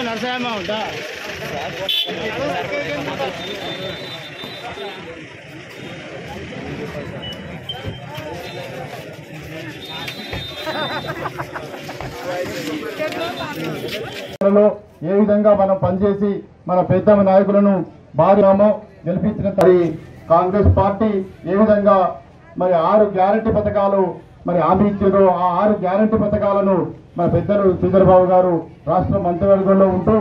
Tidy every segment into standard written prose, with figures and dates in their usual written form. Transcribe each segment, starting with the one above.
నరసాయమ్మ ఉంటా ఏ విధంగా మనం పనిచేసి మన పెద్ద నాయకులను బాగామో గెలిపించిన కాంగ్రెస్ పార్టీ ఏ విధంగా మరి 6 గ్యారంటీ పథకాలు మరి హామీ ఇచ్చారో ఆ 6 గ్యారంటీ పథకాలను మన పెద్దలు చంద్రబాబు గారు రాష్ట్ర మంత్రివర్గంలో ఉంటూ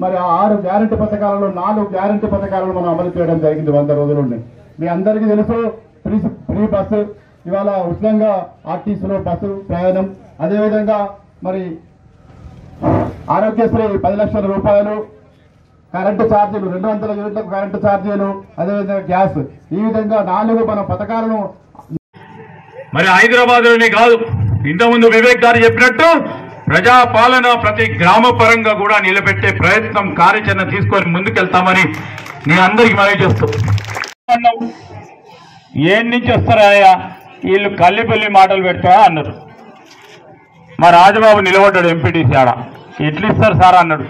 మరి ఆ 6 గ్యారంటీ పథకాలలో 4 గ్యారంటీ పథకాలను మనం అమలు చేయడం జరిగింది 100 రోజుల నుండి. మీ అందరికీ తెలుసు ఫ్రీ బస్సు ఇవాళ ఉచితంగా ఆర్టీసీలో బస్సు ప్రయాణం, అదేవిధంగా మరి ఆరోగ్యశ్రీ 10 లక్షల రూపాయలు, కరెంటు ఛార్జీలు 200 యూనిట్లకు కరెంటు ఛార్జీలు, అదేవిధంగా గ్యాస్, ఈ విధంగా 4 మన పథకాలను మరి హైదరాబాద్లోనే కాదు, ఇంతకుముందు వివేక్ గారు చెప్పినట్టు ప్రజాపాలన ప్రతి గ్రామ పరంగా కూడా నిలబెట్టే ప్రయత్నం కార్యాచరణ తీసుకొని ముందుకెళ్తామని నేను అందరికీ మనవి చేస్తూ ఏం నుంచి వస్తారయ్యా వీళ్ళు కల్లిపల్లి మాటలు పెడతా అన్నారు. మా రాజబాబు నిలబడ్డాడు ఎంపీటీసీ ఆడ, ఎట్లు ఇస్తారు సార్ అన్నాడు.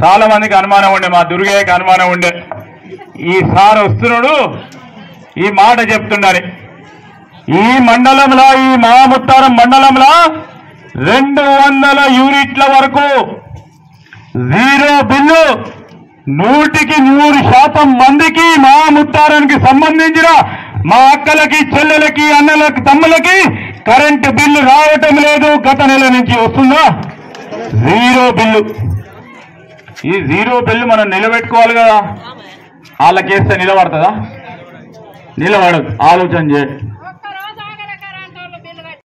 చాలా మందికి అనుమానం ఉండే, మా దుర్గయ్యకి అనుమానం ఉండే ఈ సార్ వస్తున్నాడు ఈ మాట చెప్తుండాలి. ఈ మండలంలో ఈ మహాముత్తారం మండలంలో 200 యూనిట్ల వరకు జీరో బిల్లు 100% మందికి మహాముత్తారానికి సంబంధించిన మా అక్కలకి చెల్లెలకి అన్నలకి తమ్ములకి కరెంటు బిల్లు రావటం లేదు. గత నెల నుంచి వస్తుందా జీరో బిల్లు. ఈ జీరో బిల్లు మనం నిలబెట్టుకోవాలి కదా, వాళ్ళకేస్తే నిలబడుతుందా? నిలబడదు. ఆలోచన చేయండి.